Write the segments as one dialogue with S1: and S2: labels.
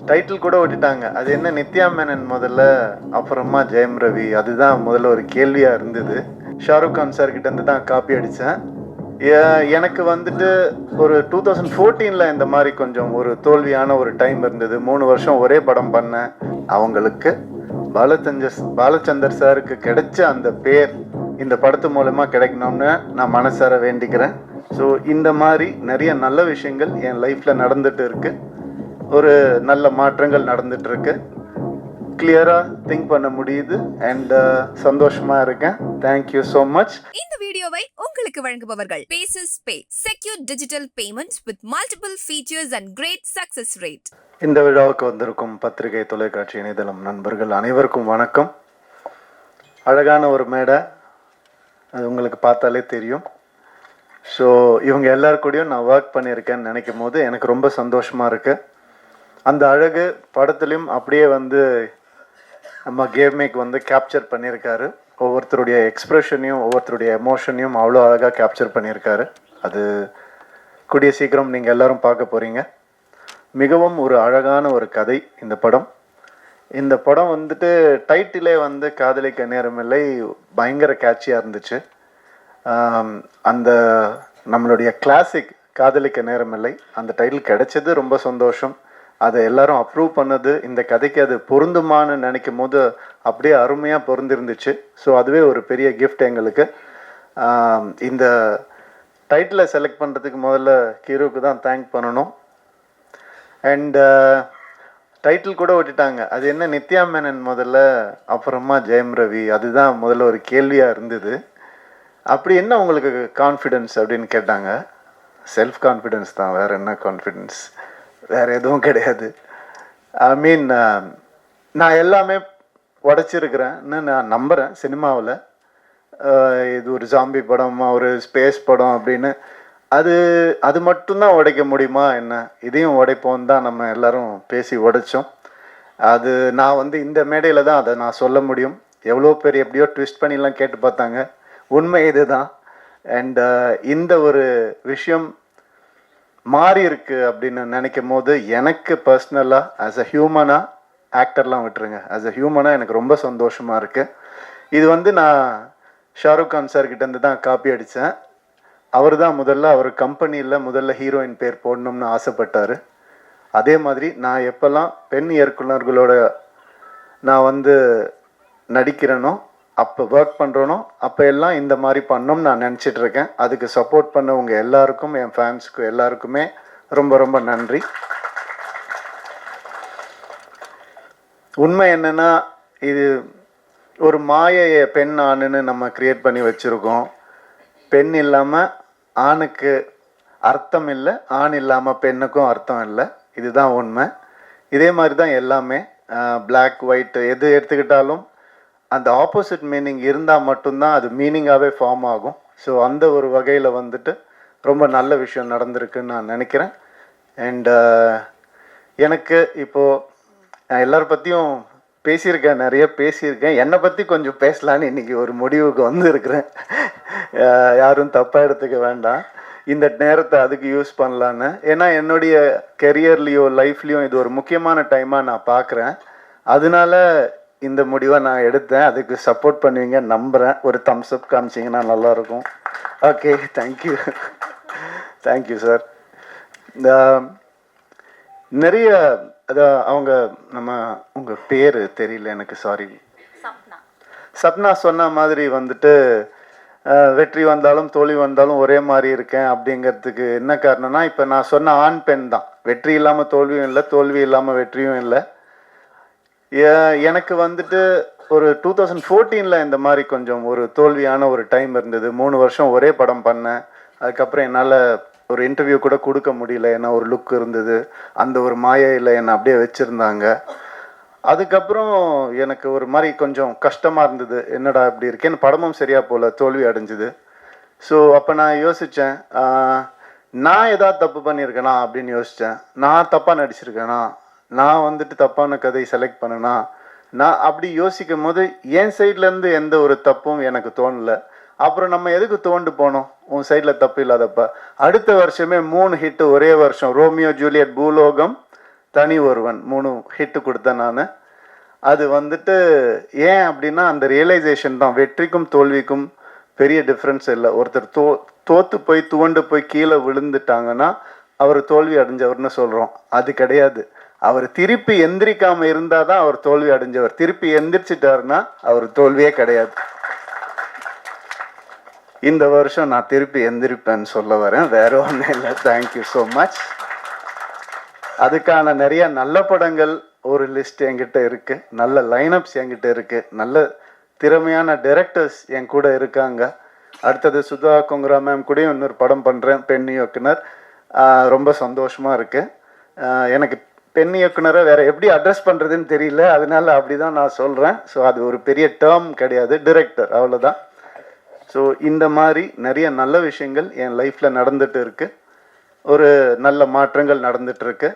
S1: Title கூட விட்டுட்டாங்க. அது என்ன நித்யா மேனன் முதல்ல, அப்புறமா ஜெயம் ரவி. அதுதான் முதல்ல ஒரு கேள்வியாக இருந்தது. ஷாருக் கான் சார் கிட்ட இருந்து தான் காப்பி அடித்தேன். எனக்கு வந்துட்டு ஒரு 2014 இந்த மாதிரி கொஞ்சம் ஒரு தோல்வியான ஒரு டைம் இருந்தது. 3 வருஷம் ஒரே படம் பண்ணேன். அவங்களுக்கு பாலச்சந்தர் சாருக்கு கிடைச்ச அந்த பேர் இந்த படத்து மூலமா கிடைக்கணும்னு நான் மனசார வேண்டிக்கிறேன். ஸோ இந்த மாதிரி நிறைய நல்ல விஷயங்கள் என் லைஃப்ல நடந்துட்டு இருக்கு. ஒரு நல்ல மாற்றங்கள் நடந்துட்டு இருக்கு. கிளியரா திங்க் பண்ண முடியுது அண்ட் சந்தோஷமா இருக்கேன். Thank you so much.
S2: இந்த வீடியோவை உங்களுக்கு வழங்குபவர்கள் பேசஸ் பே, secure digital payments with multiple features and great success rate.
S1: இந்த விழாவுக்கு வந்திருக்கும் பத்திரிகை, தொலைக்காட்சி, இணையதளம் நண்பர்கள் அனைவருக்கும் வணக்கம். அழகான ஒரு மேடை, அது உங்களுக்கு பார்த்தாலே தெரியும். ஸோ இவங்க எல்லாருக்கூடையும் நான் ஒர்க் பண்ணியிருக்கேன்னு நினைக்கும் போது எனக்கு ரொம்ப சந்தோஷமாக இருக்குது. அந்த அழகு படத்துலையும் அப்படியே வந்து நம்ம கேம்மேக் வந்து கேப்சர் பண்ணியிருக்காரு. ஒவ்வொருத்தருடைய எக்ஸ்ப்ரெஷனையும் ஒவ்வொருத்தருடைய எமோஷனையும் அவ்வளோ அழகாக கேப்சர் பண்ணியிருக்காரு. அது கூடிய சீக்கிரம் நீங்கள் எல்லோரும் பார்க்க போகிறீங்க. மிகவும் ஒரு அழகான ஒரு கதை இந்த படம். இந்த படம் வந்துட்டு டைட்டிலே வந்து காதலிக்க நேரமில்லை, பயங்கர கேட்சியாக இருந்துச்சு. அந்த நம்மளுடைய கிளாசிக் காதலிக்க நேரமில்லை அந்த டைட்டில் கிடைச்சது ரொம்ப சந்தோஷம். அதை எல்லாரும் அப்ரூவ் பண்ணது, இந்த கதைக்கு அது பொருந்துமான்னு நினைக்கும் போது அப்படியே அருமையாக பொருந்திருந்துச்சு. ஸோ அதுவே ஒரு பெரிய கிஃப்ட் எங்களுக்கு. இந்த டைட்டிலை செலக்ட் பண்ணுறதுக்கு முதல்ல ஹீரோவுக்கு தான் தேங்க் பண்ணணும். அண்ட் டைட்டில் கூட விட்டுட்டாங்க. அது என்ன நித்யா மேனன் முதல்ல, அப்புறமா ஜெயம் ரவி. அதுதான் முதல்ல ஒரு கேள்வியாக இருந்தது. அப்படி என்ன உங்களுக்கு கான்ஃபிடென்ஸ் அப்படின்னு கேட்டாங்க. செல்ஃப் கான்ஃபிடென்ஸ் தான், வேறு என்ன கான்ஃபிடென்ஸ், வேறு எதுவும் கிடையாது. ஐ மீன் நான் எல்லாமே உடைச்சிருக்கிறேன்னு நான் நம்புகிறேன். சினிமாவில் இது ஒரு ஜாம்பி படம், ஒரு ஸ்பேஸ் படம் அப்படின்னு அது மட்டும்தான் உடைக்க முடியுமா என்ன, இதையும் உடைப்போம் தான் நம்ம எல்லோரும் பேசி உடைச்சோம். அது நான் வந்து இந்த மேடையில் தான் அதை நான் சொல்ல முடியும். எவ்வளோ பேர் எப்படியோ ட்விஸ்ட் பண்ணிலாம் கேட்டு பார்த்தாங்க. உண்மை இது தான். அண்ட் இந்த ஒரு விஷயம் மாறி இருக்கு அப்படின்னு நினைக்கும் போது எனக்கு பர்சனலாக ஆஸ் அ ஹியூமனாக, ஆக்டர்லாம் விட்டுருங்க, ஆஸ் அ ஹியூமனாக எனக்கு ரொம்ப சந்தோஷமாக இருக்குது. இது வந்து நான் ஷாருக் கான் சார் கிட்டேருந்து தான் காப்பி அடித்தேன். அவர் தான் அவர் கம்பெனியில் முதல்ல ஹீரோயின் பேர் போடணும்னு ஆசைப்பட்டார். அதே மாதிரி நான் எப்போல்லாம் பெண் இயக்குனர்களோட நான் வந்து நடிக்கிறேனோ, அப்போ ஒர்க் பண்ணுறனோ, அப்போ எல்லாம் இந்த மாதிரி பண்ணோம்னு நான் நினச்சிட்ருக்கேன். அதுக்கு சப்போர்ட் பண்ணவங்க எல்லாருக்கும், என் ஃபேன்ஸுக்கு எல்லாருக்குமே ரொம்ப ரொம்ப நன்றி. உண்மை என்னென்னா, இது ஒரு மாயையை பெண் ஆணுன்னு நம்ம க்ரியேட் பண்ணி வச்சுருக்கோம். பெண் இல்லாமல் ஆணுக்கு அர்த்தம் இல்லை, ஆண் இல்லாமல் பெண்ணுக்கும் அர்த்தம் இல்லை. இதுதான் உண்மை. இதே மாதிரி தான் எல்லாமே, பிளாக் ஒயிட் எது எடுத்துக்கிட்டாலும் அந்த ஆப்போசிட் மீனிங் இருந்தால் மட்டும்தான் அது மீனிங்காகவே ஃபார்ம் ஆகும். ஸோ அந்த ஒரு வகையில் வந்துட்டு ரொம்ப நல்ல விஷயம் நடந்திருக்குன்னு நான் நினைக்கிறேன். அண்ட் எனக்கு இப்போது நான் எல்லார பற்றியும் பேசியிருக்கேன், நிறைய பேசியிருக்கேன். என்னை பற்றி கொஞ்சம் பேசலான்னு இன்றைக்கி ஒரு முடிவுக்கு வந்துருக்கிறேன். யாரும் தப்பாக எடுத்துக்க வேண்டாம், இந்த நேரத்தை அதுக்கு யூஸ் பண்ணலான்னு. ஏன்னா என்னுடைய கெரியர்லேயோ லைஃப்லேயும் இது ஒரு முக்கியமான டைமாக நான் பார்க்குறேன். அதனால இந்த முடிவை நான் எடுத்தேன். அதுக்கு சப்போர்ட் பண்ணுவீங்க நம்புகிறேன். ஒரு தம்ஸ் அப் காமிச்சிங்கன்னா நல்லாயிருக்கும். Okay, thank you. Thank you sir. இந்த நிறைய அவங்க நம்ம உங்கள் பேர் தெரியல எனக்கு, சாரி. சப்னா சொன்ன மாதிரி வந்துட்டு வெற்றி வந்தாலும் தோல்வி வந்தாலும் ஒரே மாதிரி இருக்கேன் அப்படிங்கிறதுக்கு என்ன காரணம்னா, இப்போ நான் சொன்ன ஆண் பெண் தான். வெற்றி இல்லாமல் தோல்வியும் இல்லை, தோல்வி இல்லாமல் வெற்றியும் இல்லை. எனக்கு வந்துட்டு ஒரு 2014 இந்த மாதிரி கொஞ்சம் ஒரு தோல்வியான ஒரு டைம் இருந்தது. 3 வருஷம் ஒரே படம் பண்ணேன். அதுக்கப்புறம் என்னால் ஒரு இன்டர்வியூ கூட கொடுக்க முடியல. ஏன்னா ஒரு லுக் இருந்தது, அந்த ஒரு மாயையில் என்னை அப்படியே வச்சுருந்தாங்க. அதுக்கப்புறம் எனக்கு ஒரு மாதிரி கொஞ்சம் கஷ்டமாக இருந்தது. என்னடா இப்படி இருக்கேன்னு, படமும் சரியாக போகல, தோல்வி அடைஞ்சுது. ஸோ அப்போ நான் யோசித்தேன், நான் ஏதாவது தப்பு பண்ணியிருக்கேனா அப்படின்னு யோசித்தேன். நான் தப்பாக நடிச்சிருக்கேனா, நான் வந்துட்டு தப்பான கதை செலக்ட் பண்ணனா, நான் அப்படி யோசிக்கும் போது என் சைட்லேருந்து எந்த ஒரு தப்பும் எனக்கு தோணலை. அப்புறம் நம்ம எதுக்கு தோண்டு போனோம், உன் சைடில் தப்பு இல்லாதப்ப. அடுத்த வருஷமே 3 ஹிட்டு ஒரே வருஷம். ரோமியோ ஜூலியட், பூலோகம், தனி ஒருவன் 3 ஹிட்டு கொடுத்தேன் நான். அது வந்துட்டு ஏன் அப்படின்னா அந்த ரியலைசேஷன் தான். வெற்றிக்கும் தோல்விக்கும் பெரிய டிஃப்ரென்ஸ் இல்லை. ஒருத்தர் தோத்து போய் துவண்டு போய் கீழே விழுந்துட்டாங்கன்னா அவர் தோல்வி அடைஞ்சவர்னு சொல்கிறோம். அது கிடையாது. அவர் திருப்பி எந்திரிக்காம இருந்தாதான் அவர் தோல்வி அடைஞ்சவர். திருப்பி எந்திரிச்சிட்டாருன்னா அவர் தோல்வியே கிடையாது. இந்த வருஷம் நான் திருப்பி எந்திரிப்பேன்னு சொல்ல வரேன், வேற ஒன்றும் இல்லை. Thank you so much. அதுக்கான நிறைய நல்ல படங்கள் ஒரு லிஸ்ட் என்கிட்ட இருக்கு, நல்ல லைனப்ஸ் என்கிட்ட இருக்கு, நல்ல திறமையான டைரக்டர்ஸ் என் கூட இருக்காங்க. அடுத்தது சுதா கொங்கரா மேம் கூட இன்னொரு படம் பண்ணுறேன், பெண் இயக்குனர். ரொம்ப சந்தோஷமாக இருக்கு. எனக்கு பெண் இயக்குனரை வேற எப்படி அட்ரஸ் பண்ணுறதுன்னு தெரியல, அதனால அப்படி தான் நான் சொல்கிறேன். ஸோ அது ஒரு பெரிய டேர்ம் கிடையாது, டிரெக்டர், அவ்வளோதான். ஸோ இந்த மாதிரி நிறைய நல்ல விஷயங்கள் என் லைஃப்பில் நடந்துட்டு இருக்கு. ஒரு நல்ல மாற்றங்கள் நடந்துட்டு இருக்கு.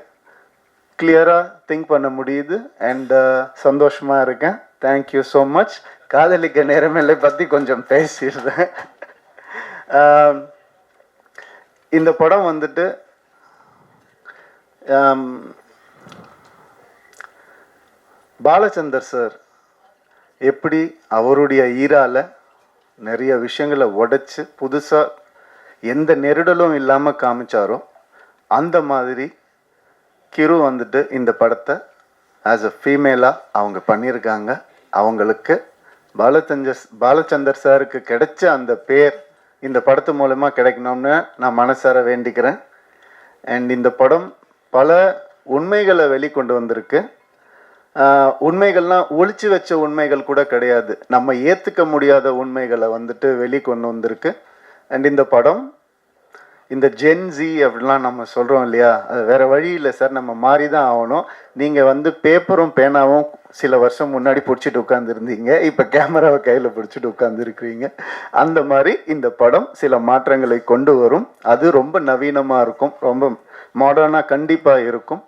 S1: கிளியராக திங்க் பண்ண முடியுது அண்ட் சந்தோஷமாக இருக்கேன். Thank you so much. காதலிக்க நேரமில்லை பற்றி கொஞ்சம் பேசிடுறேன். இந்த படம் வந்துட்டு பாலச்சந்தர் சார் எப்படி அவருடைய ஈரால நிறைய விஷயங்களை உடைச்சு புதுசாக எந்த நெருடலும் இல்லாமல் காமிச்சாரோ அந்த மாதிரி கிரு வந்துட்டு இந்த படத்தை ஆஸ் அ ஃபீமேலாக அவங்க பண்ணியிருக்காங்க. அவங்களுக்கு பாலச்சந்தர் சாருக்கு கிடைச்ச அந்த பேர் இந்த படத்து மூலமாக கிடைக்கணும்னு நான் மனசார வேண்டிக்கிறேன். அண்ட் இந்த படம் பல உண்மைகளை வெளிக்கொண்டு வந்திருக்கு. உண்மைகள்லாம் ஒளிச்சு வச்ச உண்மைகள் கூட கிடையாது, நம்ம ஏற்றுக்க முடியாத உண்மைகளை வந்துட்டு வெளிக்கொண்டு வந்திருக்கு. அண்ட் இந்த படம் இந்த ஜென்ஸி அப்படிலாம் நம்ம சொல்கிறோம் இல்லையா, அது வேறு வழி இல்லை சார், நம்ம மாறி தான் ஆகணும். நீங்கள் வந்து பேப்பரும் பேனாவும் சில வருஷம் முன்னாடி பிடிச்சிட்டு உட்காந்துருந்தீங்க, இப்போ கேமராவை கையில் பிடிச்சிட்டு உட்காந்துருக்கிறீங்க. அந்த மாதிரி இந்த படம் சில மாற்றங்களை கொண்டு வரும். அது ரொம்ப நவீனமாக இருக்கும், ரொம்ப மாடர்னாக கண்டிப்பாக இருக்கும்.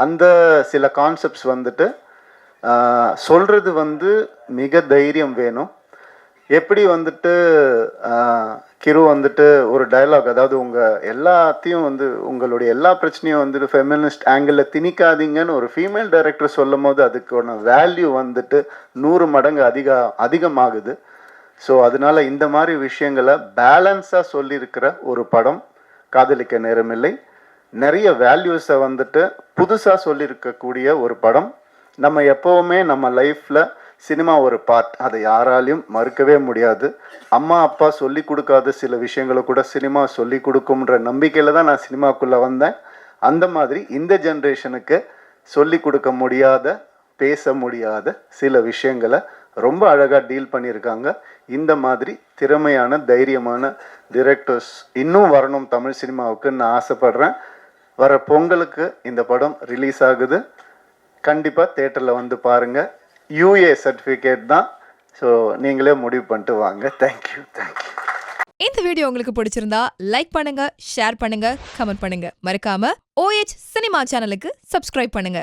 S1: அந்த சில கான்செப்ட்ஸ் வந்துட்டு சொல்கிறது வந்து மிக தைரியம் வேணும். எப்படி வந்துட்டு கிரு வந்துட்டு ஒரு டயலாக், அதாவது உங்கள் எல்லாத்தையும் வந்து உங்களுடைய எல்லா பிரச்சனையும் வந்துட்டு ஃபெமினிஸ்ட் ஆங்கிளில் திணிக்காதீங்கன்னு ஒரு ஃபீமேல் டைரக்டர் சொல்லும் போது அதுக்கான வேல்யூ வந்துட்டு 100 மடங்கு அதிகமாகுது. ஸோ அதனால இந்த மாதிரி விஷயங்களை பேலன்ஸாக சொல்லியிருக்கிற ஒரு படம் காதலிக்க நேரமில்லை. நிறைய வேல்யூஸை வந்துட்டு புதுசாக சொல்லியிருக்கக்கூடிய ஒரு படம். நம்ம எப்போவுமே நம்ம லைஃப்பில் சினிமா ஒரு பார்ட், அதை யாராலையும் மறுக்கவே முடியாது. அம்மா அப்பா சொல்லி கொடுக்காத சில விஷயங்களை கூட சினிமா சொல்லி கொடுக்கும்ன்ற நம்பிக்கையில் தான் நான் சினிமாக்குள்ளே வந்தேன். அந்த மாதிரி இந்த ஜென்ரேஷனுக்கு சொல்லி கொடுக்க முடியாத, பேச முடியாத சில விஷயங்களை ரொம்ப அழகாக டீல் பண்ணியிருக்காங்க. இந்த மாதிரி திறமையான தைரியமான டிரெக்டர்ஸ் இன்னும் வரணும் தமிழ் சினிமாவுக்கு நான் ஆசைப்படுறேன். வர பொங்கலுக்கு இந்த படம் ரிலீஸ் ஆகுது. கண்டிப்பாக தேட்டரில் வந்து பாருங்கள். UA சர்டிஃபிகேட் தான். ஸோ நீங்களே முடிவு பண்ணிட்டு வாங்க. தேங்க்யூ.
S2: இந்த வீடியோ உங்களுக்கு பிடிச்சிருந்தா லைக் பண்ணுங்க, ஷேர் பண்ணுங்க, கமெண்ட் பண்ணுங்க. மறக்காம OH சினிமா சேனலுக்கு சப்ஸ்கிரைப் பண்ணுங்க.